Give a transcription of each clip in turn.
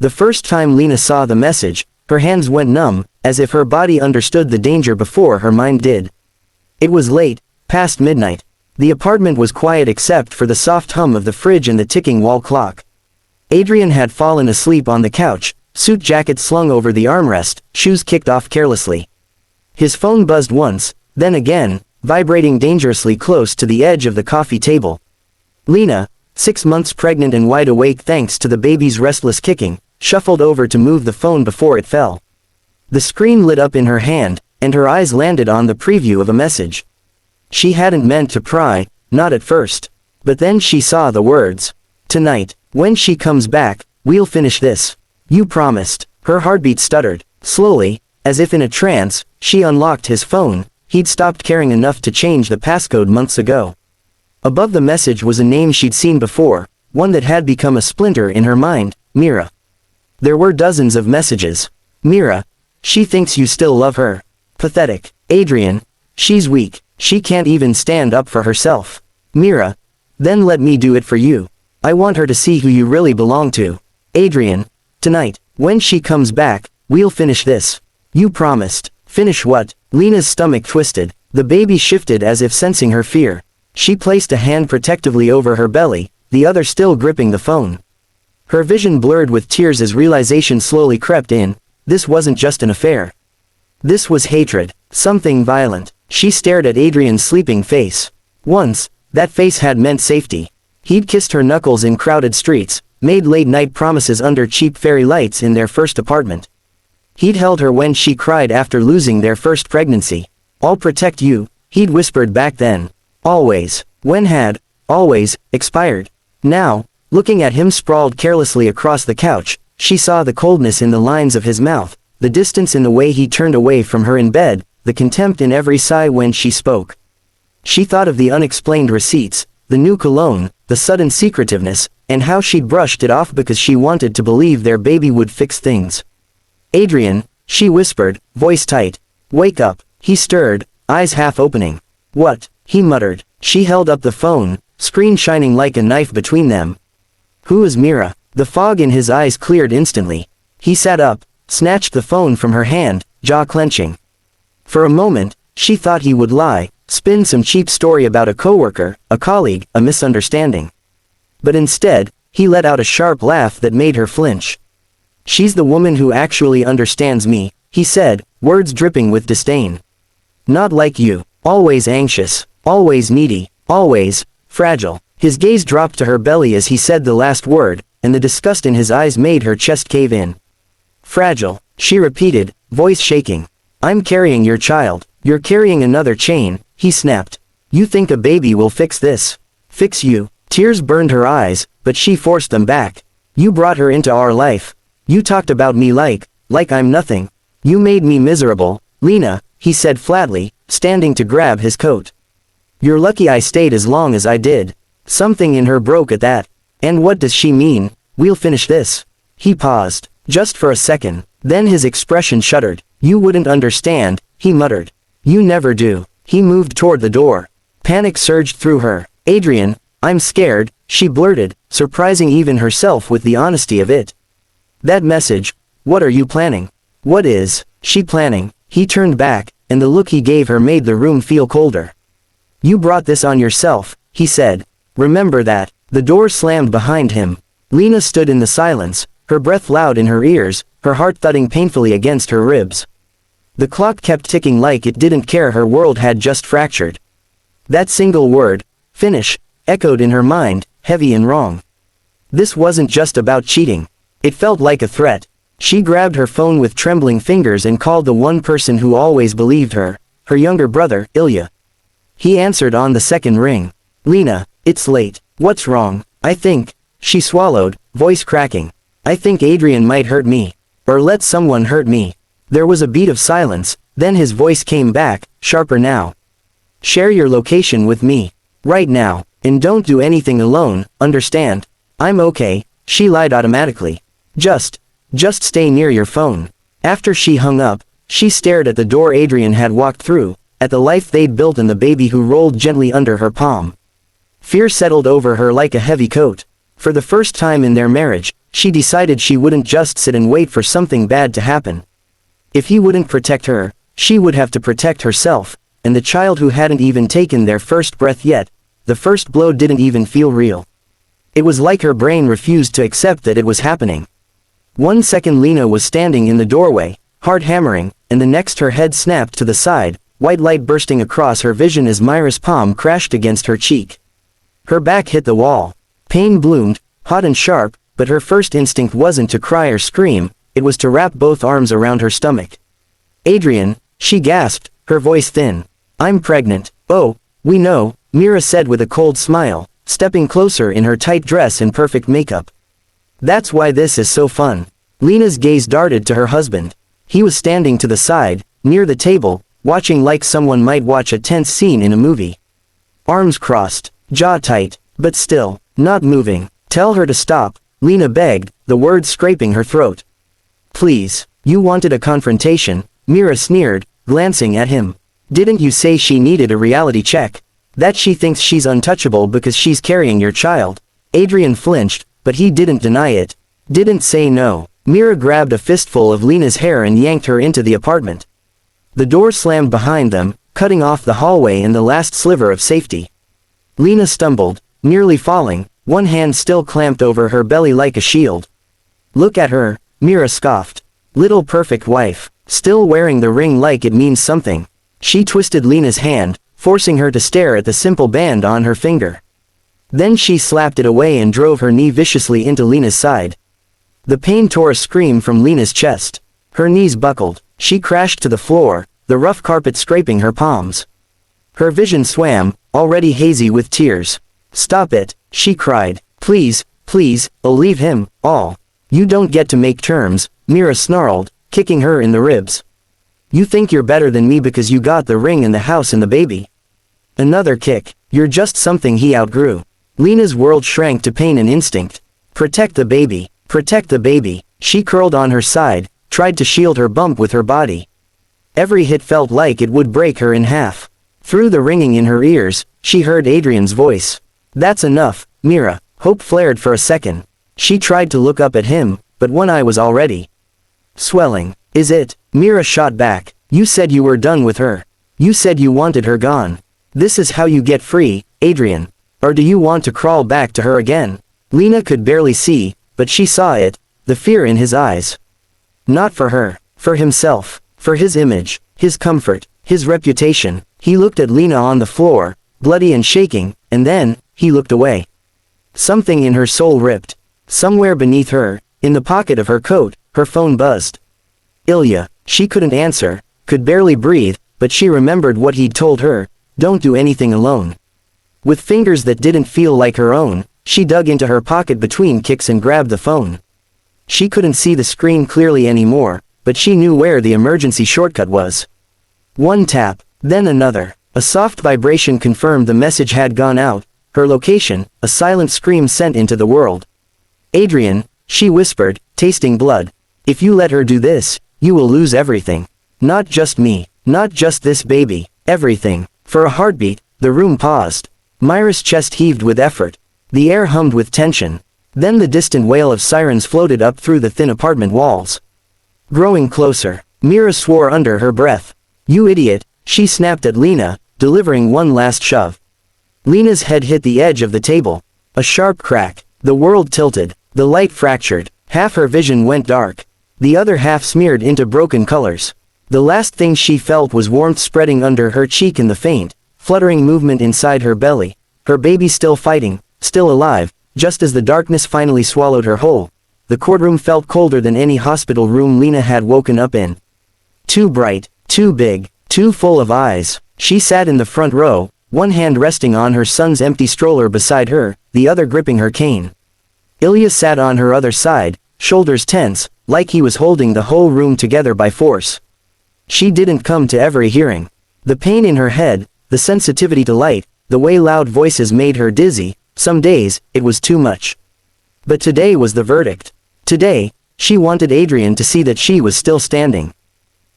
The first time Lena saw the message, her hands went numb, as if her body understood the danger before her mind did. It was late, past midnight. The apartment was quiet except for the soft hum of the fridge and the ticking wall clock. Adrian had fallen asleep on the couch, suit jacket slung over the armrest, shoes kicked off carelessly. His phone buzzed once, then again, vibrating dangerously close to the edge of the coffee table. Lena, 6 months pregnant and wide awake thanks to the baby's restless kicking, shuffled over to move the phone before it fell. The screen lit up in her hand, and her eyes landed on the preview of a message. She hadn't meant to pry, not at first. But then she saw the words. "Tonight, when she comes back, we'll finish this. You promised." Her heartbeat stuttered. Slowly, as if in a trance, she unlocked his phone. He'd stopped caring enough to change the passcode months ago. Above the message was a name she'd seen before, one that had become a splinter in her mind, Mira. There were dozens of messages. Mira. She thinks you still love her. Pathetic. Adrian. She's weak. She can't even stand up for herself. Mira. Then let me do it for you. I want her to see who you really belong to. Adrian. Tonight, when she comes back, we'll finish this. You promised. Finish what? Lena's stomach twisted. The baby shifted as if sensing her fear. She placed a hand protectively over her belly, the other still gripping the phone. Her vision blurred with tears as realization slowly crept in. This wasn't just an affair. This was hatred. Something violent. She stared at Adrian's sleeping face. Once, that face had meant safety. He'd kissed her knuckles in crowded streets, made late-night promises under cheap fairy lights in their first apartment. He'd held her when she cried after losing their first pregnancy. "I'll protect you," he'd whispered back then. Always. When had always expired. Now, looking at him sprawled carelessly across the couch, she saw the coldness in the lines of his mouth, the distance in the way he turned away from her in bed, the contempt in every sigh when she spoke. She thought of the unexplained receipts, the new cologne, the sudden secretiveness, and how she'd brushed it off because she wanted to believe their baby would fix things. "Adrian," she whispered, voice tight. "Wake up." He stirred, eyes half opening. "What?" he muttered. She held up the phone, screen shining like a knife between them. "Who is Mira?" The fog in his eyes cleared instantly. He sat up, snatched the phone from her hand, jaw clenching. For a moment, she thought he would lie, spin some cheap story about a coworker, a colleague, a misunderstanding. But instead, he let out a sharp laugh that made her flinch. "She's the woman who actually understands me," he said, words dripping with disdain. "Not like you, always anxious, always needy, always fragile." His gaze dropped to her belly as he said the last word, and the disgust in his eyes made her chest cave in. "Fragile," she repeated, voice shaking. "I'm carrying your child. You're carrying another chain," he snapped. "You think a baby will fix this? Fix you?" Tears burned her eyes, but she forced them back. "You brought her into our life. You talked about me like I'm nothing. You made me miserable, Lena," he said flatly, standing to grab his coat. "You're lucky I stayed as long as I did." Something in her broke at that. "And what does she mean? We'll finish this?" He paused, just for a second, then his expression shuddered. "You wouldn't understand," he muttered. "You never do." He moved toward the door. Panic surged through her. "Adrian, I'm scared," she blurted, surprising even herself with the honesty of it. "That message, what are you planning?" "What is she planning?" He turned back, and the look he gave her made the room feel colder. "You brought this on yourself," he said. "Remember that." The door slammed behind him. Lena stood in the silence, her breath loud in her ears, her heart thudding painfully against her ribs. The clock kept ticking like it didn't care her world had just fractured. That single word, finish, echoed in her mind, heavy and wrong. This wasn't just about cheating. It felt like a threat. She grabbed her phone with trembling fingers and called the one person who always believed her, her younger brother, Ilya. He answered on the second ring. "Lena, it's late. What's wrong?" "I think," she swallowed, voice cracking. "I think Adrian might hurt me. Or let someone hurt me." There was a beat of silence, then his voice came back, sharper now. "Share your location with me. Right now. And don't do anything alone, understand?" "I'm okay," she lied automatically. Just stay near your phone." After she hung up, she stared at the door Adrian had walked through, at the life they'd built and the baby who rolled gently under her palm. Fear settled over her like a heavy coat. For the first time in their marriage, she decided she wouldn't just sit and wait for something bad to happen. If he wouldn't protect her, she would have to protect herself, and the child who hadn't even taken their first breath yet. The first blow didn't even feel real. It was like her brain refused to accept that it was happening. 1 second Lena was standing in the doorway, hard hammering, and the next her head snapped to the side, white light bursting across her vision as Myra's palm crashed against her cheek. Her back hit the wall. Pain bloomed, hot and sharp, but her first instinct wasn't to cry or scream, it was to wrap both arms around her stomach. "Adrian," she gasped, her voice thin. "I'm pregnant." "Oh, we know," Myra said with a cold smile, stepping closer in her tight dress and perfect makeup. "That's why this is so fun." Lena's gaze darted to her husband. He was standing to the side, near the table, watching like someone might watch a tense scene in a movie. Arms crossed, jaw tight, but still, not moving. "Tell her to stop," Lena begged, the words scraping her throat. "Please, you wanted a confrontation," Myra sneered, glancing at him. "Didn't you say she needed a reality check? That she thinks she's untouchable because she's carrying your child?" Adrian flinched, but he didn't deny it. Didn't say no. Myra grabbed a fistful of Lena's hair and yanked her into the apartment. The door slammed behind them, cutting off the hallway and the last sliver of safety. Lena stumbled, nearly falling, one hand still clamped over her belly like a shield. "Look at her," Myra scoffed. "Little perfect wife, still wearing the ring like it means something." She twisted Lena's hand, forcing her to stare at the simple band on her finger. Then she slapped it away and drove her knee viciously into Lena's side. The pain tore a scream from Lena's chest. Her knees buckled. She crashed to the floor, the rough carpet scraping her palms. Her vision swam, already hazy with tears. "Stop it," she cried. "Please, please, I'll leave him, all." "You don't get to make terms," Myra snarled, kicking her in the ribs. "You think you're better than me because you got the ring and the house and the baby." Another kick. "You're just something he outgrew." Lena's world shrank to pain and instinct. "Protect the baby. Protect the baby." She curled on her side, tried to shield her bump with her body. Every hit felt like it would break her in half. Through the ringing in her ears, she heard Adrian's voice. "That's enough, Myra." Hope flared for a second. She tried to look up at him, but one eye was already swelling. "Is it?" Myra shot back. "You said you were done with her. You said you wanted her gone. This is how you get free, Adrian. Or do you want to crawl back to her again?" Lena could barely see, but she saw it, the fear in his eyes. Not for her, for himself, for his image, his comfort, his reputation. He looked at Lena on the floor, bloody and shaking, and then, he looked away. Something in her soul ripped. Somewhere beneath her, in the pocket of her coat, her phone buzzed. Ilya. She couldn't answer, could barely breathe, but she remembered what he'd told her, "Don't do anything alone." With fingers that didn't feel like her own, she dug into her pocket between kicks and grabbed the phone. She couldn't see the screen clearly anymore, but she knew where the emergency shortcut was. One tap, then another. A soft vibration confirmed the message had gone out, her location, a silent scream sent into the world. "Adrian," she whispered, tasting blood. "If you let her do this, you will lose everything. Not just me, not just this baby, everything." For a heartbeat, the room paused. Myra's chest heaved with effort. The air hummed with tension. Then the distant wail of sirens floated up through the thin apartment walls. Growing closer, Myra swore under her breath. "You idiot," she snapped at Lena, delivering one last shove. Lena's head hit the edge of the table. A sharp crack. The world tilted. The light fractured. Half her vision went dark. The other half smeared into broken colors. The last thing she felt was warmth spreading under her cheek and the faint, fluttering movement inside her belly. Her baby still fighting, still alive, just as the darkness finally swallowed her whole. The courtroom felt colder than any hospital room Lena had woken up in. Too bright, too big, too full of eyes. She sat in the front row, one hand resting on her son's empty stroller beside her, the other gripping her cane. Ilya sat on her other side, shoulders tense, like he was holding the whole room together by force. She didn't come to every hearing. The pain in her head, the sensitivity to light, the way loud voices made her dizzy, some days, it was too much. But today was the verdict. Today, she wanted Adrian to see that she was still standing.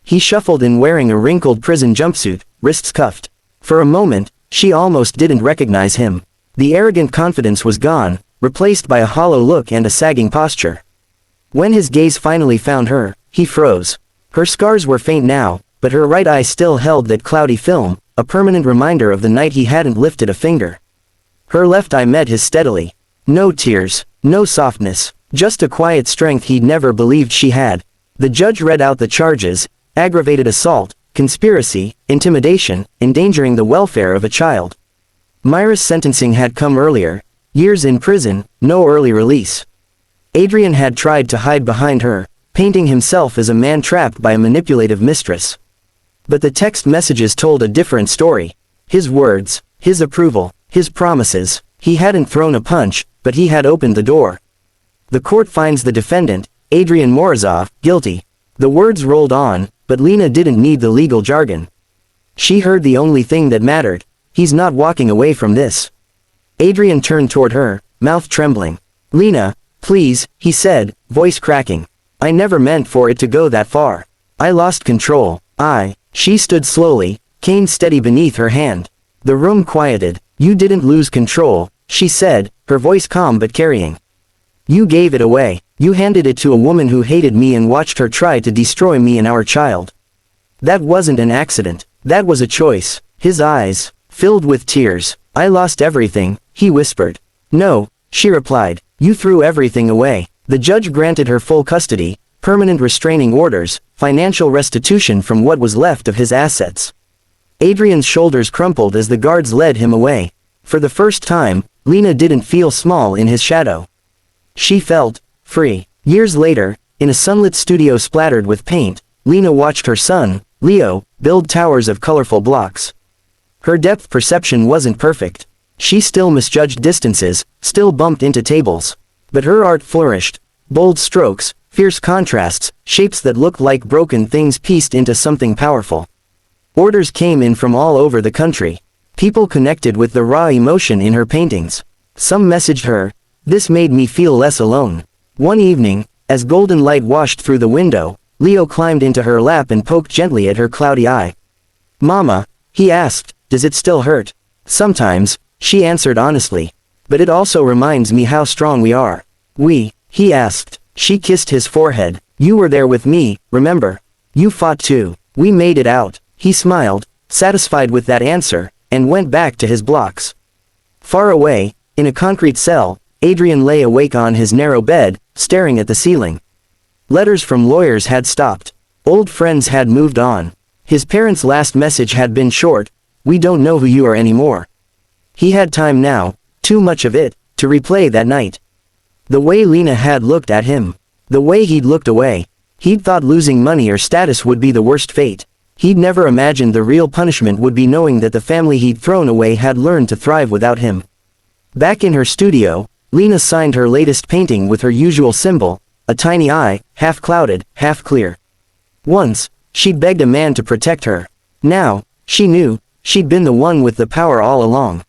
He shuffled in wearing a wrinkled prison jumpsuit, wrists cuffed. For a moment, she almost didn't recognize him. The arrogant confidence was gone, replaced by a hollow look and a sagging posture. When his gaze finally found her, he froze. Her scars were faint now, but her right eye still held that cloudy film, a permanent reminder of the night he hadn't lifted a finger. Her left eye met his steadily. No tears, no softness, just a quiet strength he'd never believed she had. The judge read out the charges: aggravated assault, conspiracy, intimidation, endangering the welfare of a child. Myra's sentencing had come earlier, years in prison, no early release. Adrian had tried to hide behind her, painting himself as a man trapped by a manipulative mistress. But the text messages told a different story. His words, his approval, his promises. He hadn't thrown a punch, but he had opened the door. The court finds the defendant, Adrian Morozov, guilty. The words rolled on, but Lena didn't need the legal jargon. She heard the only thing that mattered: he's not walking away from this. Adrian turned toward her, mouth trembling. "Lena, please," he said, voice cracking. "I never meant for it to go that far. I lost control. She stood slowly, cane steady beneath her hand. The room quieted. "You didn't lose control," she said, her voice calm but carrying. "You gave it away. You handed it to a woman who hated me and watched her try to destroy me and our child. That wasn't an accident. That was a choice." His eyes filled with tears. "I lost everything," he whispered. "No," she replied. "You threw everything away." The judge granted her full custody, permanent restraining orders, financial restitution from what was left of his assets. Adrian's shoulders crumpled as the guards led him away. For the first time, Lena didn't feel small in his shadow. She felt free. Years later, in a sunlit studio splattered with paint, Lena watched her son, Leo, build towers of colorful blocks. Her depth perception wasn't perfect. She still misjudged distances, still bumped into tables. But her art flourished. Bold strokes, fierce contrasts, shapes that looked like broken things pieced into something powerful. Orders came in from all over the country. People connected with the raw emotion in her paintings. Some messaged her, "This made me feel less alone." One evening, as golden light washed through the window, Leo climbed into her lap and poked gently at her cloudy eye. "Mama," he asked, "does it still hurt?" "Sometimes," she answered honestly. "But it also reminds me how strong we are." He asked. She kissed his forehead. "You were there with me, remember? You fought too. We made it out." He smiled, satisfied with that answer, and went back to his blocks. Far away, in a concrete cell, Adrian lay awake on his narrow bed, staring at the ceiling. Letters from lawyers had stopped. Old friends had moved on. His parents' last message had been short: "We don't know who you are anymore." He had time now, too much of it, to replay that night. The way Lena had looked at him. The way he'd looked away. He'd thought losing money or status would be the worst fate. He'd never imagined the real punishment would be knowing that the family he'd thrown away had learned to thrive without him. Back in her studio, Lena signed her latest painting with her usual symbol, a tiny eye, half clouded, half clear. Once, she'd begged a man to protect her. Now, she knew, she'd been the one with the power all along.